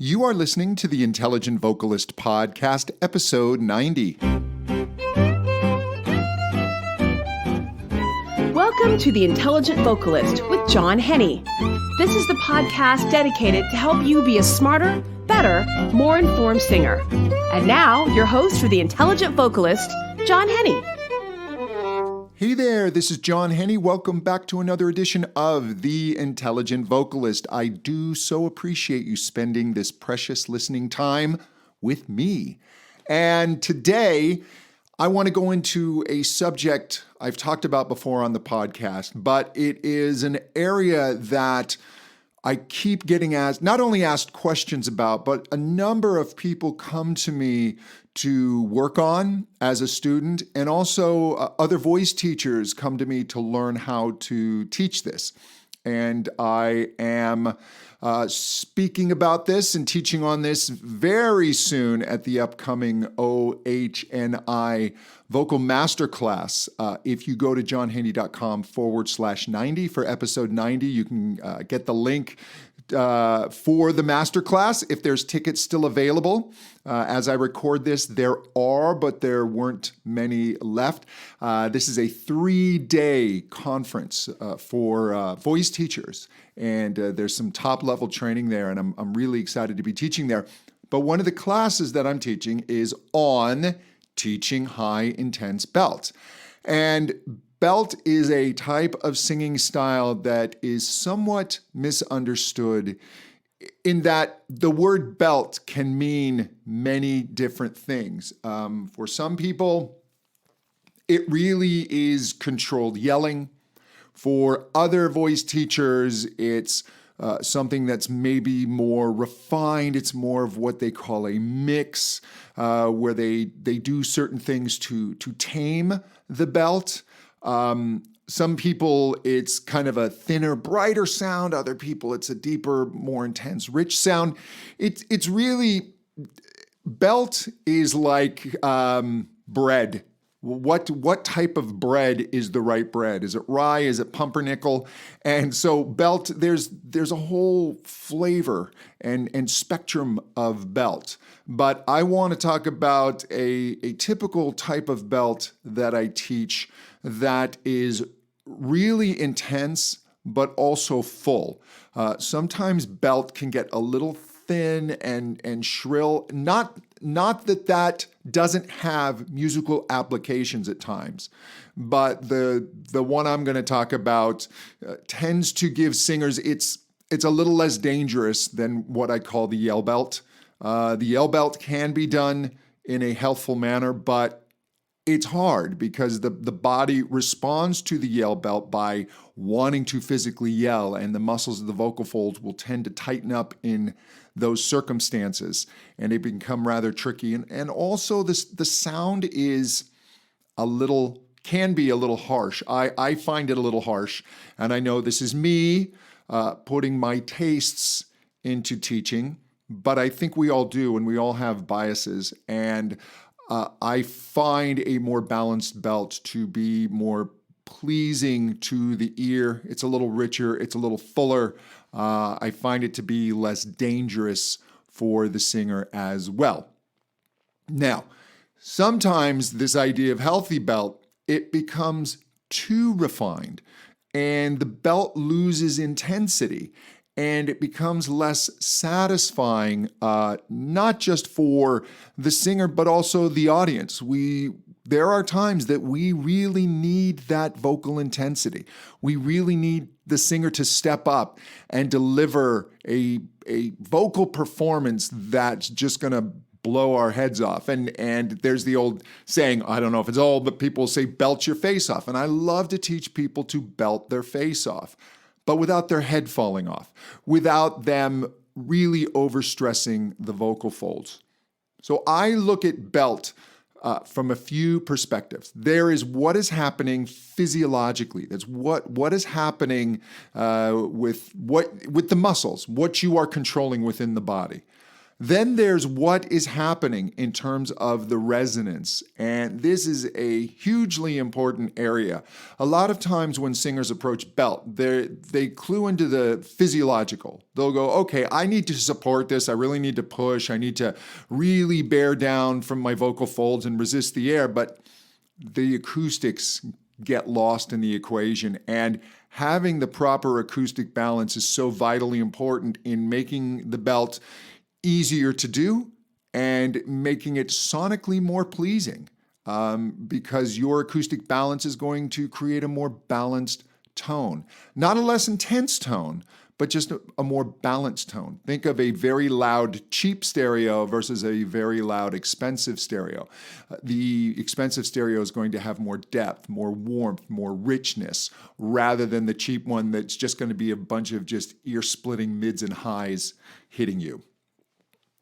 You are listening to the Intelligent Vocalist Podcast, episode 90. Welcome to the Intelligent Vocalist with John Henny. This is the podcast dedicated to help you be a smarter, better, more informed singer. And now, your host for the Intelligent Vocalist, John Henny. Hey there, this is John Henny. Welcome back to another edition of The Intelligent Vocalist. I do so appreciate you spending this precious listening time with me. And today, I want to go into a subject I've talked about before on the podcast, but it is an area that I keep getting asked, not only asked questions about, but a number of people come to me to work on as a student, and also other voice teachers come to me to learn how to teach this. And I am speaking about this and teaching on this very soon at the upcoming OHNI Vocal Masterclass. If you go to johnhenny.com/90 for episode 90, you can get the link for the masterclass if there's tickets still available. As I record this, there are, but there weren't many left. This is a 3-day conference for voice teachers, and there's some top-level training there, and I'm really excited to be teaching there. But one of the classes that I'm teaching is on teaching high intense belt. And belt is a type of singing style that is somewhat misunderstood in that the word belt can mean many different things. For some people, it really is controlled yelling. For other voice teachers, it's something that's maybe more refined. It's more of what they call a mix, where they do certain things to tame the belt. Some people, it's kind of a thinner, brighter sound. Other people, it's a deeper, more intense, rich sound. It's really, belt is like bread. What type of bread is the right bread? Is it rye? Is it pumpernickel? And so belt, there's a whole flavor and spectrum of belt. But I want to talk about a typical type of belt that I teach that is really intense, but also full. Sometimes belt can get a little thin and shrill. Not that doesn't have musical applications at times, but the one I'm going to talk about tends to give singers, it's a little less dangerous than what I call the Yale Belt. The Yale Belt can be done in a healthful manner, but it's hard because the body responds to the Yale Belt by wanting to physically yell, and the muscles of the vocal folds will tend to tighten up in those circumstances, and it become rather tricky. And also the sound is can be a little harsh. I find it a little harsh, and I know this is me putting my tastes into teaching, but I think we all do, and we all have biases. And I find a more balanced belt to be more pleasing to the ear. It's a little richer, it's a little fuller. I find it to be less dangerous for the singer as well. Now, sometimes this idea of healthy belt, it becomes too refined, and the belt loses intensity, and it becomes less satisfying, not just for the singer, but also the audience. There are times that we really need that vocal intensity. We really need the singer to step up and deliver a vocal performance that's just going to blow our heads off. And there's the old saying, I don't know if it's old, but people say, belt your face off. And I love to teach people to belt their face off, but without their head falling off, without them really overstressing the vocal folds. So I look at belt from a few perspectives. There is what is happening physiologically. That's what is happening with the muscles, what you are controlling within the body. Then there's what is happening in terms of the resonance. And this is a hugely important area. A lot of times when singers approach belt, they clue into the physiological. They'll go, okay, I need to support this. I really need to push. I need to really bear down from my vocal folds and resist the air. But the acoustics get lost in the equation. And having the proper acoustic balance is so vitally important in making the belt easier to do and making it sonically more pleasing, because your acoustic balance is going to create a more balanced tone. Not a less intense tone, but just a more balanced tone. Think of a very loud, cheap stereo versus a very loud, expensive stereo. The expensive stereo is going to have more depth, more warmth, more richness, rather than the cheap one that's just going to be a bunch of just ear-splitting mids and highs hitting you.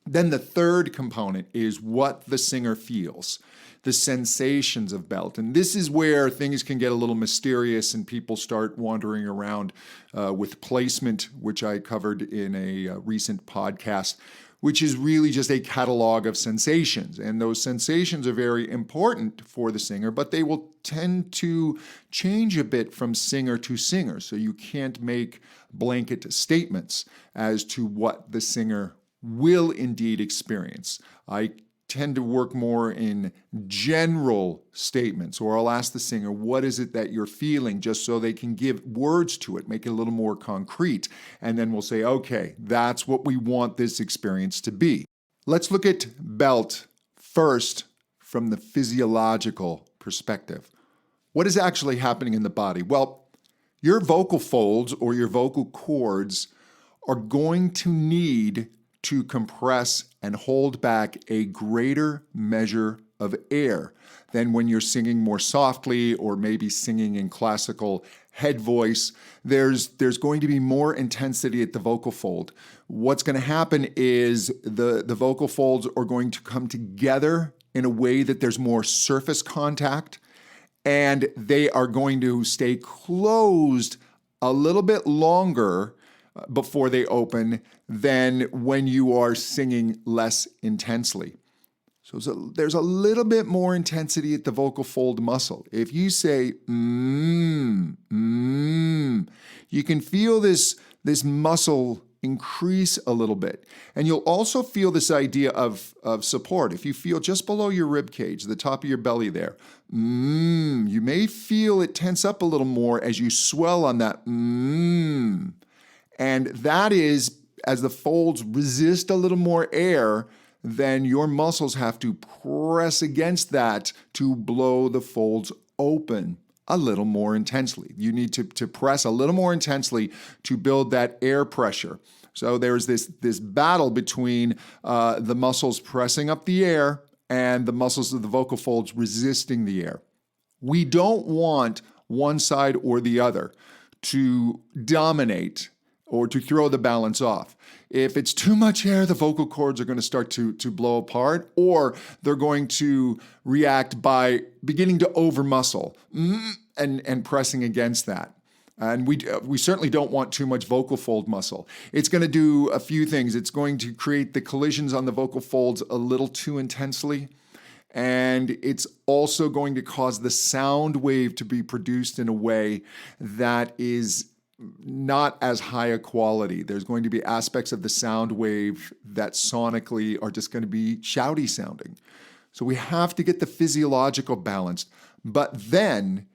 Then the third component is what the singer feels, the sensations of belt. And this is where things can get a little mysterious and people start wandering around with placement, which I covered in a recent podcast, which is really just a catalog of sensations. And those sensations are very important for the singer, but they will tend to change a bit from singer to singer. So you can't make blanket statements as to what the singer will indeed experience. I tend to work more in general statements, or I'll ask the singer, what is it that you're feeling, just so they can give words to it, make it a little more concrete. And then we'll say, okay, that's what we want this experience to be. Let's look at belt first from the physiological perspective. What is actually happening in the body? Well, your vocal folds or your vocal cords are going to need to compress and hold back a greater measure of air than when you're singing more softly or maybe singing in classical head voice. There's going to be more intensity at the vocal fold. What's going to happen is the vocal folds are going to come together in a way that there's more surface contact, and they are going to stay closed a little bit longer before they open than when you are singing less intensely. So there's a little bit more intensity at the vocal fold muscle. If you say, you can feel this muscle increase a little bit. And you'll also feel this idea of support. If you feel just below your rib cage, the top of your belly there, you may feel it tense up a little more as you swell on that And that is, as the folds resist a little more air, then your muscles have to press against that to blow the folds open a little more intensely. You need to press a little more intensely to build that air pressure. So there's this battle between the muscles pressing up the air and the muscles of the vocal folds resisting the air. We don't want one side or the other to dominate or to throw the balance off. If it's too much air, the vocal cords are going to start to blow apart, or they're going to react by beginning to over-muscle and pressing against that. And we certainly don't want too much vocal fold muscle. It's going to do a few things. It's going to create the collisions on the vocal folds a little too intensely, and it's also going to cause the sound wave to be produced in a way that is not as high a quality. There's going to be aspects of the sound wave that sonically are just going to be shouty sounding. So we have to get the physiological balance. But then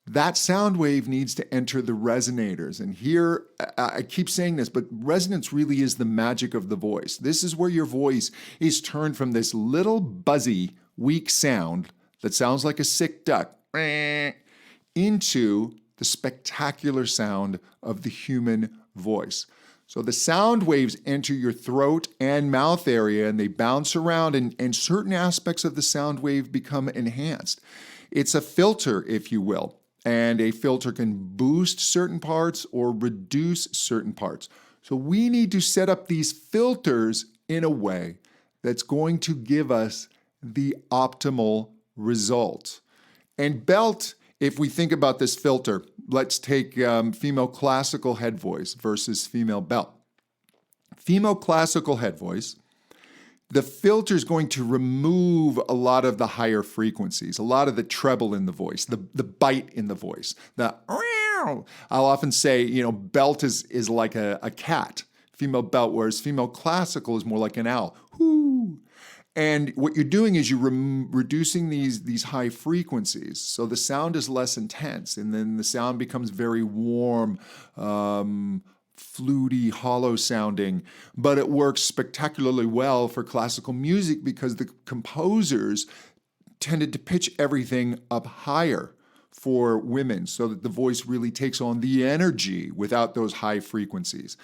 that sound wave needs to enter the resonators. And here, I keep saying this, but resonance really is the magic of the voice. This is where your voice is turned from this little buzzy, weak sound that sounds like a sick duck into the spectacular sound of the human voice. So the sound waves enter your throat and mouth area, and they bounce around, and certain aspects of the sound wave become enhanced. It's a filter, if you will, and a filter can boost certain parts or reduce certain parts. So we need to set up these filters in a way that's going to give us the optimal result. And belt, if we think about this filter, let's take female classical head voice versus female belt. Female classical head voice the filter is going to remove a lot of the higher frequencies, a lot of the treble in the voice, the bite in the voice. I'll often say, belt is like a cat, female belt, whereas female classical is more like an owl. Whoo. And what you're doing is you're reducing these high frequencies, so the sound is less intense, and then the sound becomes very warm, fluty, hollow sounding, but it works spectacularly well for classical music because the composers tended to pitch everything up higher for women so that the voice really takes on the energy without those high frequencies.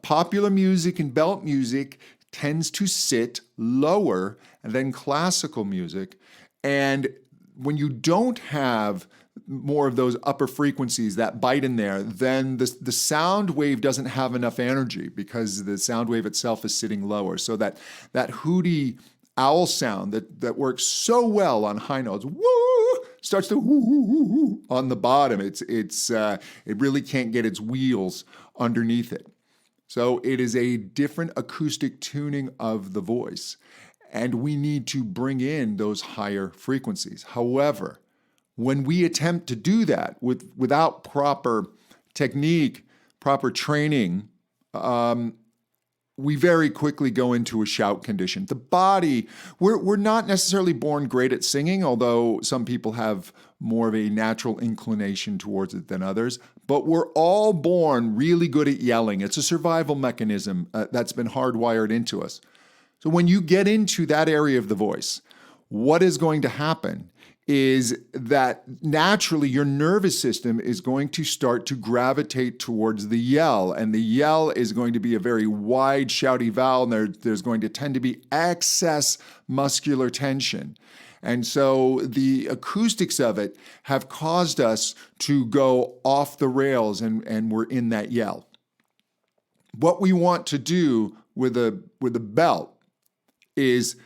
Popular music and belt music tends to sit lower than classical music, and when you don't have more of those upper frequencies, that bite in there, then the sound wave doesn't have enough energy because the sound wave itself is sitting lower. So that hooty owl sound that works so well on high notes, woo, starts to woo on the bottom. It really can't get its wheels underneath it. So it is a different acoustic tuning of the voice, and we need to bring in those higher frequencies. However, when we attempt to do that without proper technique, proper training, we very quickly go into a shout condition. The body, we're not necessarily born great at singing, although some people have more of a natural inclination towards it than others, but we're all born really good at yelling. It's a survival mechanism that's been hardwired into us. So when you get into that area of the voice, what is going to happen is that naturally your nervous system is going to start to gravitate towards the yell, and the yell is going to be a very wide, shouty vowel, and there's going to tend to be excess muscular tension. And so the acoustics of it have caused us to go off the rails, and we're in that yell. What we want to do with a belt is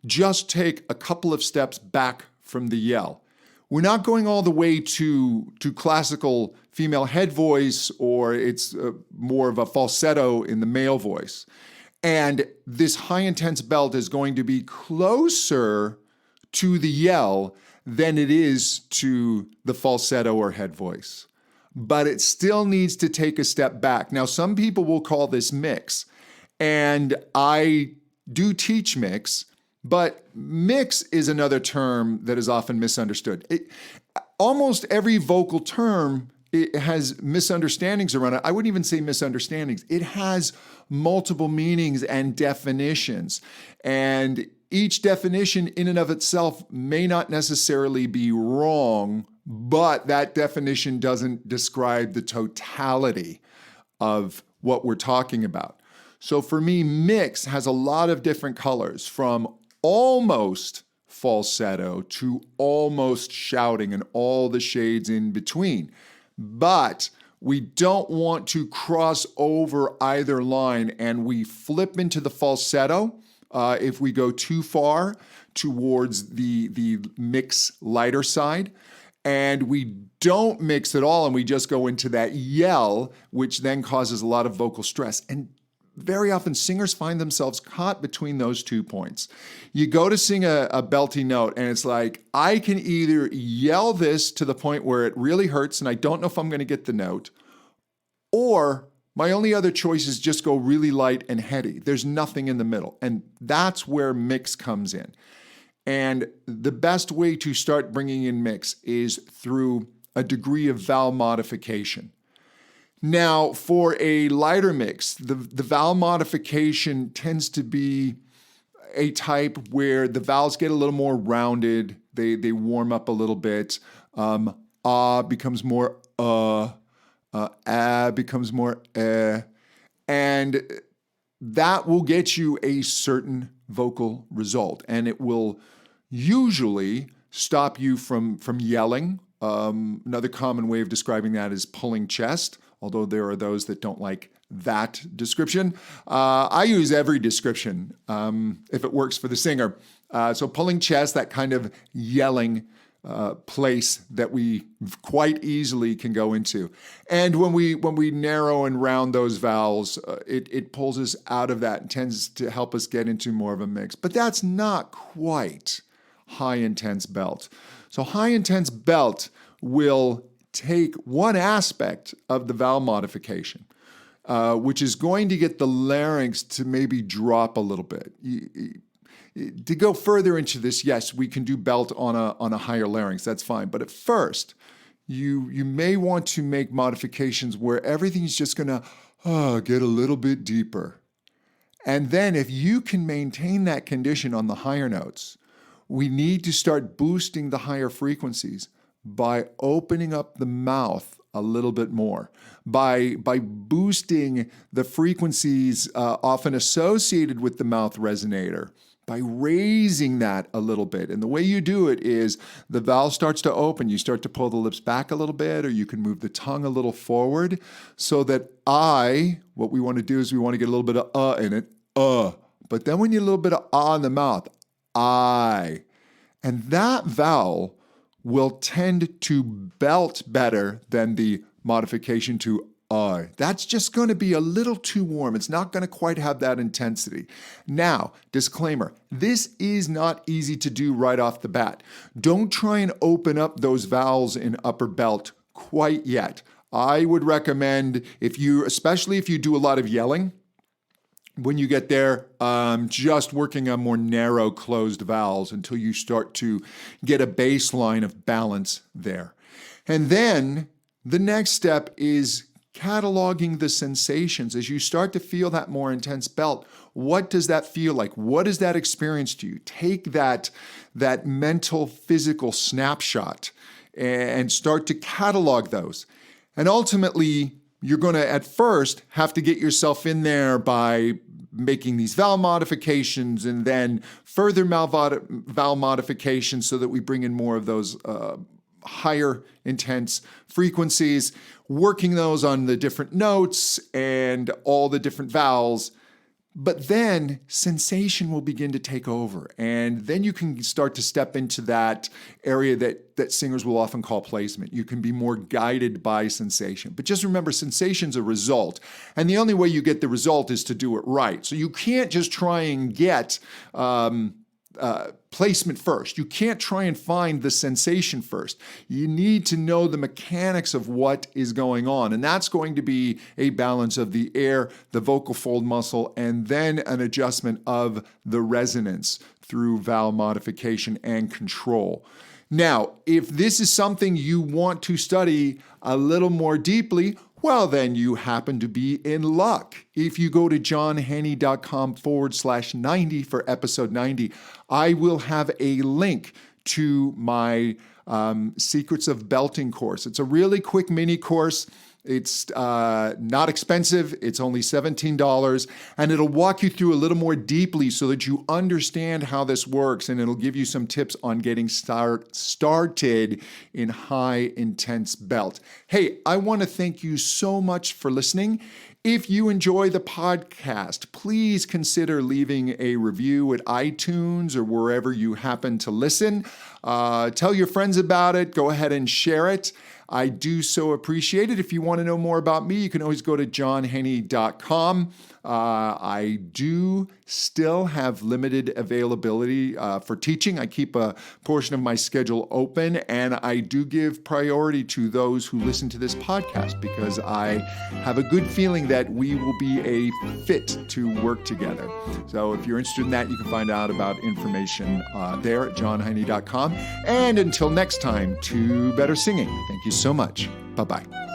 just take a couple of steps back from the yell. We're not going all the way to classical female head voice, or it's more of a falsetto in the male voice. And this high intense belt is going to be closer to the yell than it is to the falsetto or head voice. But it still needs to take a step back. Now, some people will call this mix, and I do teach mix, but mix is another term that is often misunderstood. Almost every vocal term, it has misunderstandings around it. I wouldn't even say misunderstandings. It has multiple meanings and definitions. And each definition in and of itself may not necessarily be wrong, but that definition doesn't describe the totality of what we're talking about. So for me, mix has a lot of different colors, from almost falsetto to almost shouting and all the shades in between. But we don't want to cross over either line, and we flip into the falsetto if we go too far towards the mix lighter side. And we don't mix at all, and we just go into that yell, which then causes a lot of vocal stress. And very often singers find themselves caught between those 2 points. You go to sing a belty note, and it's like, I can either yell this to the point where it really hurts and I don't know if I'm going to get the note, or my only other choice is just go really light and heady. There's nothing in the middle. And that's where mix comes in. And the best way to start bringing in mix is through a degree of vowel modification. Now, for a lighter mix, the vowel modification tends to be a type where the vowels get a little more rounded. They warm up a little bit. Becomes more becomes more and that will get you a certain vocal result, and it will usually stop you from yelling. Another common way of describing that is pulling chest, although there are those that don't like that description. I use every description if it works for the singer. So pulling chest, that kind of yelling place that we quite easily can go into. And when we narrow and round those vowels, it pulls us out of that and tends to help us get into more of a mix. But that's not quite high intense belt. So high intense belt will take one aspect of the vowel modification, which is going to get the larynx to maybe drop a little bit. To go further into this, yes, we can do belt on a higher larynx. That's fine. But at first, you may want to make modifications where everything's just going to get a little bit deeper. And then if you can maintain that condition on the higher notes, we need to start boosting the higher frequencies by opening up the mouth a little bit more, by boosting the frequencies often associated with the mouth resonator, by raising that a little bit. And the way you do it is the vowel starts to open. You start to pull the lips back a little bit, or you can move the tongue a little forward so that what we want to do is we want to get a little bit of in it, But then when you get a little bit of in the mouth, I. And that vowel will tend to belt better than the modification to I. That's just going to be a little too warm. It's not going to quite have that intensity. Now, disclaimer, this is not easy to do right off the bat. Don't try and open up those vowels in upper belt quite yet. I would recommend, especially if you do a lot of yelling, when you get there, just working on more narrow closed vowels until you start to get a baseline of balance there. And then the next step is cataloging the sensations. As you start to feel that more intense belt, what does that feel like? What is that experience to you? Take that mental, physical snapshot and start to catalog those. And ultimately, you're going to, at first, have to get yourself in there by making these vowel modifications and then further vowel modifications so that we bring in more of those higher intense frequencies, working those on the different notes and all the different vowels. But then sensation will begin to take over. And then you can start to step into that area that singers will often call placement. You can be more guided by sensation. But just remember, sensation's a result. And the only way you get the result is to do it right. So you can't just try and get placement first. You can't try and find the sensation first. You need to know the mechanics of what is going on. And that's going to be a balance of the air, the vocal fold muscle, and then an adjustment of the resonance through vowel modification and control. Now, if this is something you want to study a little more deeply, well, then you happen to be in luck. If you go to johnhenny.com/90 for episode 90, I will have a link to my Secrets of Belting course. It's a really quick mini course. It's not expensive. It's only $17, and it'll walk you through a little more deeply so that you understand how this works, and it'll give you some tips on getting started in high intense belt. Hey, I want to thank you so much for listening. If you enjoy the podcast, please consider leaving a review at iTunes or wherever you happen to listen. Tell your friends about it. Go ahead and share it. I do so appreciate it. If you want to know more about me, you can always go to johnhenny.com. I do still have limited availability for teaching. I keep a portion of my schedule open, and I do give priority to those who listen to this podcast because I have a good feeling that we will be a fit to work together. So if you're interested in that, you can find out about information there at johnhenny.com. And until next time, to better singing. Thank you so much. Bye-bye.